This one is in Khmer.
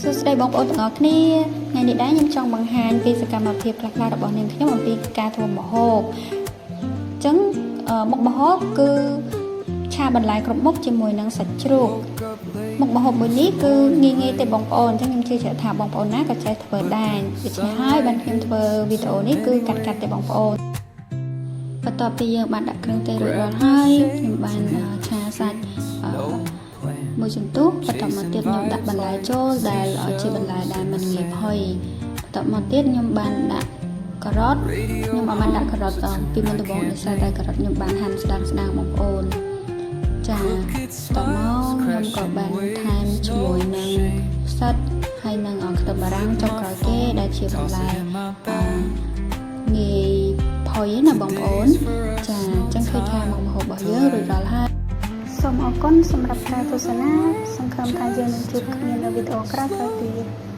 សួស្តីបងប្អូនទាំងអស់គ្នាថ្ងៃនេះដែរខ្ញុំចង់បង្ហាញពីសកម្មភាពខ្លះៗរបស់នាងខ្ញុំអំពីការធ្វើម្ហូបអញ្ចឹងមុខម្ហូបគឺឆាបន្លែគ្រប់មុខជាមួយនឹងសាច់ជ្រូកមុខម្ហូបមួយនេះគឺងាយៗទេបងប្អូនអញ្ចឹងខ្ញុំជឿជាក់ថាបងប្អូនណាក៏ចេះធ្វើដែរដូច្នេះហើយបានខ្ញុំធ្វើវីដេអូនេះគឺកាត់ទេបងប្អូនបន្ទាប់ពីយើងបានដាក់គ្រឿងទេសរួចរាល់ហើយខ្ញុំបានឆាសាច់មួយចន្ទុះបន្ទាប់មកទៀតខ្ញុំដាក់បន្លែចូលដែលជាបន្លែដែលមិនងាយផុយបន្ទាប់មកទៀតខ្ញុំបានដាក់ការ៉ុតខ្ញុំអត់បានដាក់ការ៉ុតពីមុនដំបូងដោយសារតែការ៉ុតខ្ញុំបានហាន់ស្ដើងបងប្អូនចាបន្ទាប់មកខ្ញុំក៏បានថែមជាមួយនឹងផ្សិតហើយនឹងខ្ទឹមបារាំងចុងក្រោយគេដែលជាបន្លែងាយផុយណាបងប្អូនចាអញ្ចឹងឃើញថាមុខម្ហូបរបស់យើងរួចរាល់ហើយសូមអរគុណសម្រាប់ការទស្សនាសង្ឃឹមថាយើងនឹងជួបគ្នានៅវីដេអូក្រោយៗទៀត